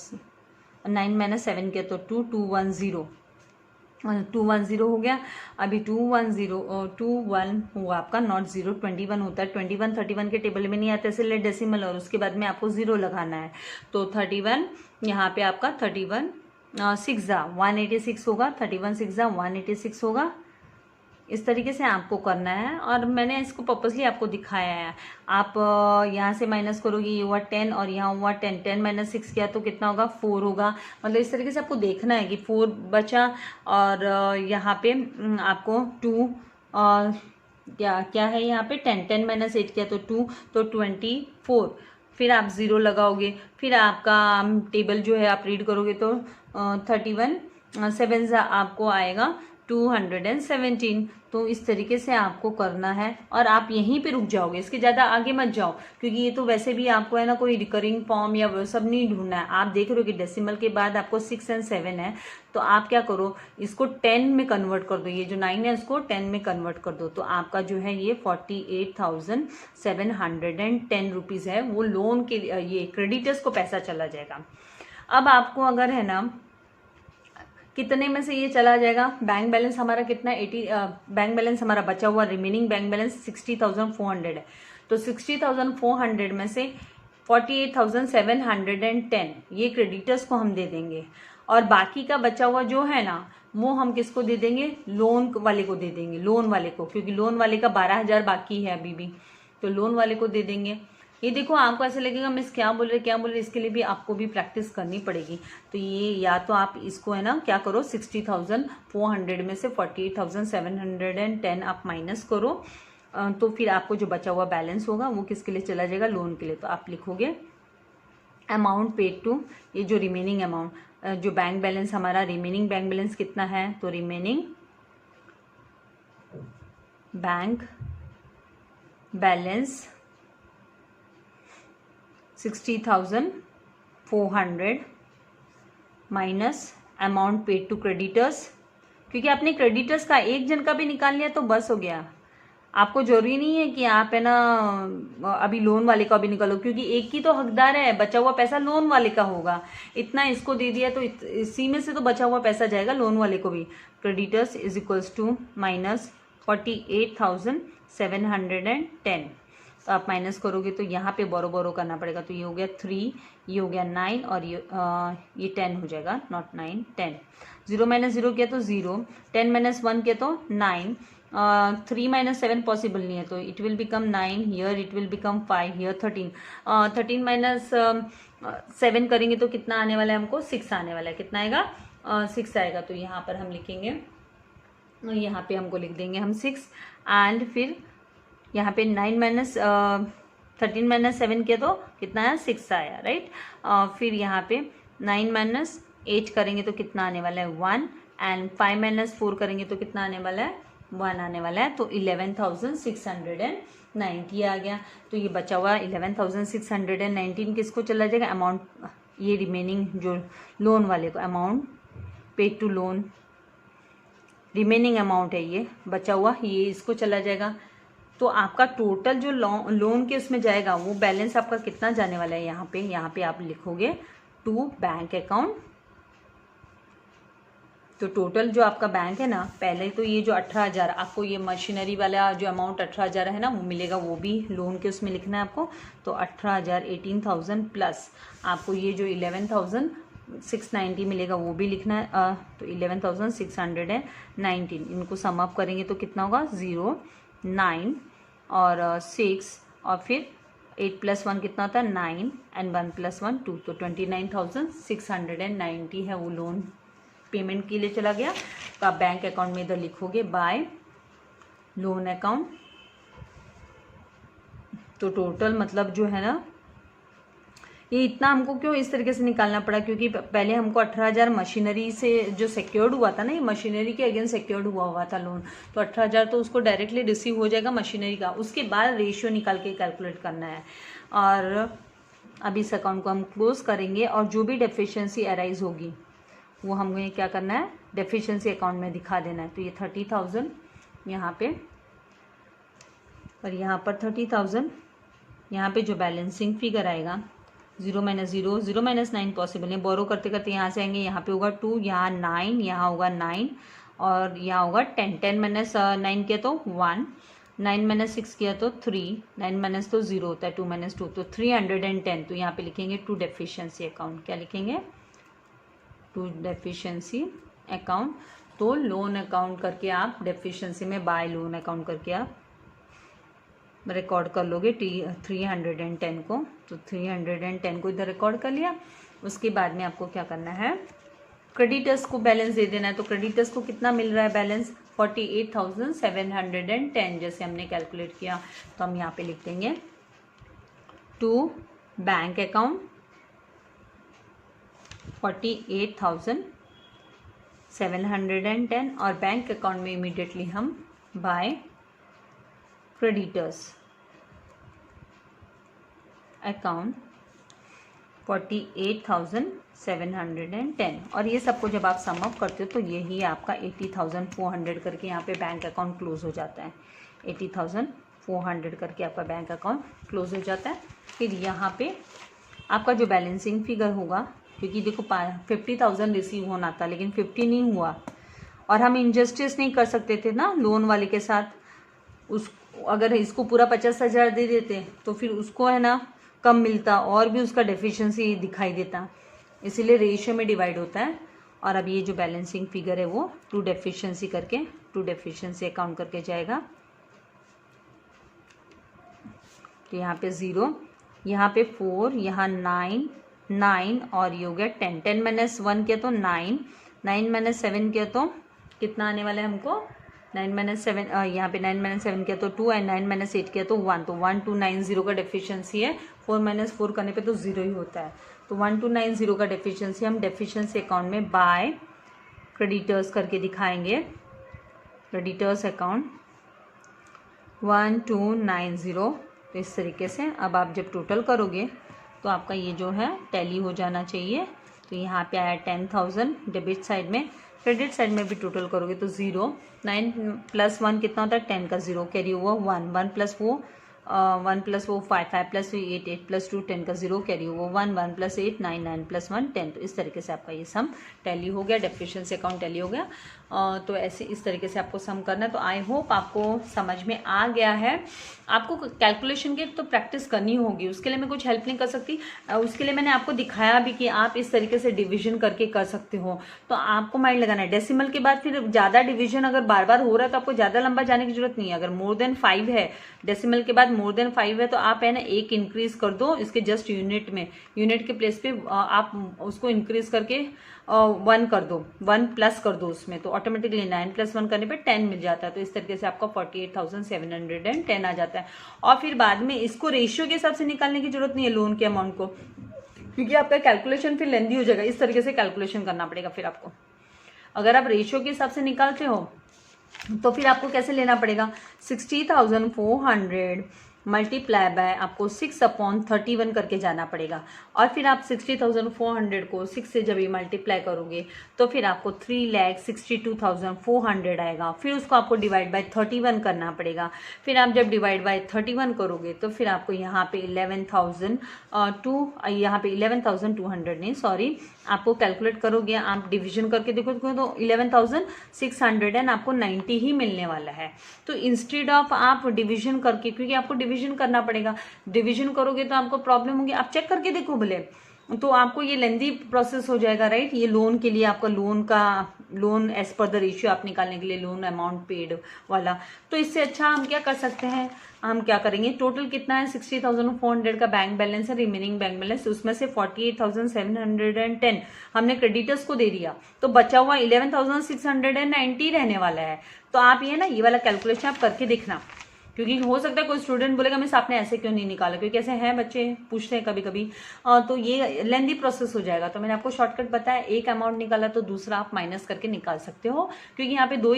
9 माइनस 7 किया तो 2, 210 हो गया। अभी 21 हुआ आपका, नॉट 0 21 होता है, 21 31 के टेबल में नहीं आता, इसलिए डेसिमल, और उसके बाद में आपको 0 लगाना है, तो 31 यहाँ पे आपका 31 6 जा 186 होगा, 31 6 जा 186 होगा। इस तरीके से आपको करना है, और मैंने इसको पर्पसली आपको दिखाया है। आप यहाँ से माइनस करोगे, ये हुआ 10 और यहाँ हुआ 10 माइनस 6 किया तो कितना होगा 4 होगा, मतलब इस तरीके से आपको देखना है कि 4 बचा, और यहाँ पे आपको 2 क्या है यहाँ पे 10 माइनस 8 किया तो 2, तो 24, फिर आप 0 लगाओगे, फिर आपका टेबल जो है आप रीड करोगे तो 31 7 आपको आएगा 217। तो इस तरीके से आपको करना है और आप यहीं पे रुक जाओगे, इसके ज़्यादा आगे मत जाओ, क्योंकि ये तो वैसे भी आपको है ना कोई रिकरिंग फॉर्म या वो सब नहीं ढूंढना है। आप देख रहे हो कि डेसिमल के बाद आपको 6 और 7 है, तो आप क्या करो, इसको 10 में कन्वर्ट कर दो, ये जो 9 है इसको 10 में कन्वर्ट कर दो। तो आपका जो है ये 48,710 रुपीज़ है, वो लोन के ये क्रेडिटर्स को पैसा चला जाएगा। अब आपको अगर है ना कितने में से ये चला जाएगा, बैंक बैलेंस हमारा कितना 80, बैंक बैलेंस हमारा बचा हुआ रिमेनिंग बैंक बैलेंस 60,400 है। तो 60,400 में से 48,710 ये क्रेडिटर्स को हम दे देंगे, और बाकी का बचा हुआ जो है ना वो हम किसको दे देंगे, लोन वाले को दे देंगे, लोन वाले को, क्योंकि लोन वाले का 12,000 बाकी है अभी भी, तो लोन वाले को दे देंगे। ये देखो आपको ऐसे लगेगा मिस क्या बोल रहे, इसके लिए भी आपको भी प्रैक्टिस करनी पड़ेगी। तो ये या तो आप इसको है ना क्या करो, 60,400 में से 48,710 आप माइनस करो, तो फिर आपको जो बचा हुआ बैलेंस होगा वो किसके लिए चला जाएगा, लोन के लिए। तो आप लिखोगे अमाउंट पेड टू, ये जो रिमेनिंग अमाउंट, जो बैंक बैलेंस हमारा रिमेनिंग बैंक बैलेंस कितना है, तो remaining bank balance 60,400 minus amount paid to creditors, क्योंकि आपने क्रेडिटर्स का एक जन का भी निकाल लिया तो बस हो गया। आपको जरूरी नहीं है कि आप है ना अभी लोन वाले का भी निकालो, क्योंकि एक ही तो हकदार है, बचा हुआ पैसा लोन वाले का होगा। इतना इसको दे दिया तो इसी में से तो बचा हुआ पैसा जाएगा लोन वाले को भी। Creditors is equals to minus 48,710। तो आप माइनस करोगे तो यहाँ पे बोरो करना पड़ेगा, तो ये हो गया 3, ये हो गया 9 और ये 10 हो जाएगा, नॉट 9 10। 0 माइनस 0 किया तो 0, 10 माइनस 1 किया तो 9, 3 माइनस 7 पॉसिबल नहीं है, तो it will become 9, here it will become 5, here 13। 13 minus 7 करेंगे तो कितना आने वाला है हमको, 6 आने वाला है। कितना आएगा, 6 आएगा। तो यहाँ पर हम लिखेंगे, यहाँ पे हमको लिख देंगे हम 6, एंड फिर यहाँ पे 9 माइनस 13 माइनस 7 किया तो कितना आया, 6 आया, राइट। फिर यहाँ पे 9 माइनस 8 करेंगे तो कितना आने वाला है, 1, एंड 5 माइनस 4 करेंगे तो कितना आने वाला है, 1 आने वाला है। तो 11,690 आ गया। तो ये बचा हुआ 11,619 किसको चला जाएगा, अमाउंट, ये रिमेनिंग जो लोन वाले को, amount paid to loan, remaining amount है ये बचा हुआ, ये इसको चला जाएगा। तो आपका टोटल जो लोन के उसमें जाएगा वो बैलेंस आपका कितना जाने वाला है, यहाँ पे आप लिखोगे टू बैंक अकाउंट। तो टोटल जो आपका बैंक है ना, पहले तो ये जो 18,000 आपको ये मशीनरी वाला जो अमाउंट 18,000 है ना वो मिलेगा, वो भी लोन के उसमें लिखना है आपको। तो 18,000 18,000 प्लस आपको ये जो 11,690 मिलेगा वो भी लिखना है। तो 11,619 इनको सम अप करेंगे तो कितना होगा, 0 9 और 6 और फिर 8 + 1 कितना होता है, 9, एंड 1 + 1 2। तो 29,690 है वो लोन पेमेंट के लिए चला गया। तो आप बैंक अकाउंट में इधर लिखोगे बाय लोन अकाउंट। तो टोटल मतलब जो है ना, ये इतना हमको क्यों इस तरीके से निकालना पड़ा, क्योंकि पहले हमको 18,000 मशीनरी से जो सिक्योर्ड हुआ था ना, ये मशीनरी के अगेंस्ट सिक्योर्ड हुआ था लोन। तो 18,000 तो उसको डायरेक्टली रिसीव हो जाएगा मशीनरी का, उसके बाद रेशियो निकाल के कैलकुलेट करना है। और अब इस अकाउंट को हम क्लोज करेंगे, और जो भी डेफिशिएंसी अराइज होगी वो हमें क्या करना है, डेफिशिएंसी अकाउंट में दिखा देना है। तो ये 30,000 यहाँ पे, और यहाँ पर 30,000, यहाँ पे जो बैलेंसिंग फिगर आएगा 0 - 0, 0 - 9 पॉसिबल नहीं, बोरो करते करते यहाँ से आएंगे, यहाँ पे होगा 2, यहाँ 9, यहाँ होगा 9 और यहाँ होगा 10, 10 - 9 किया तो 1, 9 - 6 किया तो 3, 9 - तो 0 होता है, 2 - 2 तो 310। तो यहाँ पे लिखेंगे टू डेफिशिएंसी अकाउंट, क्या लिखेंगे, टू डेफिशिएंसी अकाउंट। तो लोन अकाउंट करके आप डेफिशिएंसी में बाय लोन अकाउंट करके आप रिकॉर्ड कर लोगे 310 को। तो 310 को इधर रिकॉर्ड कर लिया। उसके बाद में आपको क्या करना है, क्रेडिटर्स को बैलेंस दे देना है। तो क्रेडिटर्स को कितना मिल रहा है बैलेंस, 48,710 जैसे हमने कैलकुलेट किया। तो हम यहाँ पे लिख देंगे टू बैंक अकाउंट 48,000 710 और बैंक अकाउंट में इमीडिएटली हम बाय क्रेडिटर्स अकाउंट 48,710 और ये सबको जब आप सम अप करते हो तो यही आपका 80,400 करके यहाँ पे बैंक अकाउंट क्लोज हो जाता है। 80,400 करके आपका बैंक अकाउंट क्लोज हो जाता है। फिर यहाँ पे आपका जो बैलेंसिंग फिगर होगा, क्योंकि देखो 50,000 रिसीव होना था लेकिन 50 नहीं हुआ और हम इंजस्टिस नहीं कर सकते थे ना लोन वाले के साथ। अगर इसको पूरा 50,000 दे देते तो फिर उसको है ना कम मिलता और भी उसका डेफिशिएंसी दिखाई देता, इसीलिए रेशियो में डिवाइड होता है। और अब ये जो बैलेंसिंग फिगर है वो टू डेफिशिएंसी अकाउंट करके जाएगा। तो यहाँ पे 0, यहाँ पे 4, यहाँ 9 और ये हो गया 10। 10 माइनस 1 किया तो 9, 9 माइनस 7 किया तो कितना आने वाला है हमको 9 माइनस 7, यहाँ पे 9 माइनस 7 किया तो 2 एंड 9 माइनस 8 किया तो 1, तो 1290 का डेफिशिएंसी है। 4 माइनस 4 करने पे तो 0 ही होता है, तो 1290 का डेफिशिएंसी हम डेफिशिएंसी अकाउंट में बाय क्रेडिटर्स करके दिखाएंगे। क्रेडिटर्स अकाउंट 1290, तो इस तरीके से अब आप जब टोटल करोगे तो आपका ये जो है टैली हो जाना चाहिए। तो यहाँ पे आया 10,000 डेबिट साइड में, क्रेडिट साइड में भी टोटल करोगे तो 0, 9 प्लस 1 कितना होता है 10 का 0 कैरी हुआ 1, 1 प्लस वो 1 प्लस वो 5, 5 प्लस 8, 8 प्लस 2 10 का 0 कैरी हुआ 1, 1 प्लस 8 9, 9 प्लस 1 10। तो इस तरीके से आपका ये सम टैली हो गया, डेफिशिएंसी अकाउंट टैली हो गया। तो ऐसे इस तरीके से आपको सम करना है। तो आई होप आपको समझ में आ गया है। आपको कैलकुलेशन की तो प्रैक्टिस करनी होगी, उसके लिए मैं कुछ हेल्प नहीं कर सकती। उसके लिए मैंने आपको दिखाया भी कि आप इस तरीके से डिवीजन करके कर सकते हो। तो आपको माइंड लगाना है। डेसिमल के बाद फिर ज़्यादा डिवीजन अगर बार बार हो रहा है तो आपको ज़्यादा लंबा जाने की जरूरत नहीं है। अगर मोर देन 5 है, डेसिमल के बाद मोर देन 5 है, तो आप है ना 1 इंक्रीज कर दो इसके जस्ट यूनिट में, यूनिट के प्लेस पे आप उसको इंक्रीज करके 1 कर दो, 1 प्लस कर दो उसमें, तो ऑटोमेटिकली 9 प्लस 1 करने पे 10 मिल जाता है। तो इस तरीके से आपका 48,710 आ जाता है। और फिर बाद में इसको रेशियो के हिसाब से निकालने की जरूरत नहीं है लोन के अमाउंट को, क्योंकि आपका कैलकुलेशन फिर लेंदी हो जाएगा। इस तरीके से कैलकुलेशन करना पड़ेगा फिर आपको। अगर आप रेशियो के हिसाब से निकालते हो तो फिर आपको कैसे लेना पड़ेगा, 60,400 मल्टीप्लाई बाय आपको 6/31 करके जाना पड़ेगा। और फिर आप 60,400 को 6 से जब ये मल्टीप्लाई करोगे तो फिर आपको 3,62,400 आएगा। फिर उसको आपको डिवाइड बाय 31 करना पड़ेगा। फिर आप जब डिवाइड बाय 31 करोगे तो फिर आपको यहाँ पे 11,200 नहीं सॉरी, आपको कैलकुलेट करोगे, आप डिवीजन करके देखो तो 11,600 एंड आपको 90 ही मिलने वाला है। तो इंस्टेड ऑफ आप डिवीजन करके, क्योंकि आपको डिवीजन करना पड़ेगा, डिवीजन करोगे तो आपको प्रॉब्लम होगी। आप चेक करके देखो भले, तो आपको ये लेंदी प्रोसेस हो जाएगा राइट। ये लोन के लिए आपका loan as per the ratio आप निकालने के लिए लोन अमाउंट पेड वाला। तो इससे अच्छा हम क्या कर सकते हैं, हम क्या करेंगे, टोटल कितना है 60,400 का बैंक बैलेंस है, रिमेनिंग बैंक बैलेंस, उसमें से 48,710 हमने क्रेडिटर्स को दे दिया, तो बचा हुआ 11,690 रहने वाला है। तो आप ये ना ये वाला कैलकुलेशन आप करके देखना, क्योंकि हो सकता है कोई स्टूडेंट बोलेगा मिस आपने ऐसे क्यों नहीं निकाला, क्योंकि ऐसे हैं बच्चे पूछते हैं कभी कभी, तो ये लेंदी प्रोसेस हो जाएगा। तो मैंने आपको शॉर्टकट बताया, एक अमाउंट निकाला तो दूसरा आप माइनस करके निकाल सकते हो, क्योंकि यहाँ पे दो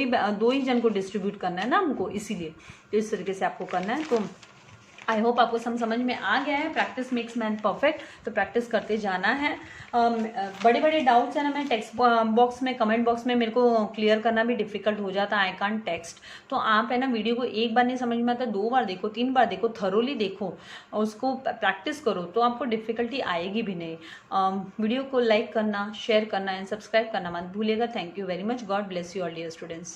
ही जन को डिस्ट्रीब्यूट करना है ना हमको, इसीलिए तो इस तरीके से आपको करना है। तो आई होप आपको समझ में आ गया है। प्रैक्टिस मेक्स मैन परफेक्ट, तो प्रैक्टिस करते जाना है। बड़े बड़े डाउट्स है ना, मैं टेक्स्ट बॉक्स में, कमेंट बॉक्स में मेरे को क्लियर करना भी डिफिकल्ट हो जाता है, आई कांट टेक्स्ट। तो आप है ना वीडियो को एक बार नहीं समझ में आता, 2 बार देखो, 3 बार देखो, थरोली देखो, उसको प्रैक्टिस करो, तो आपको डिफिकल्टी आएगी भी नहीं। वीडियो को लाइक करना, शेयर करना एंड सब्सक्राइब करना मत भूलिएगा। Thank you very much. God bless you all dear students.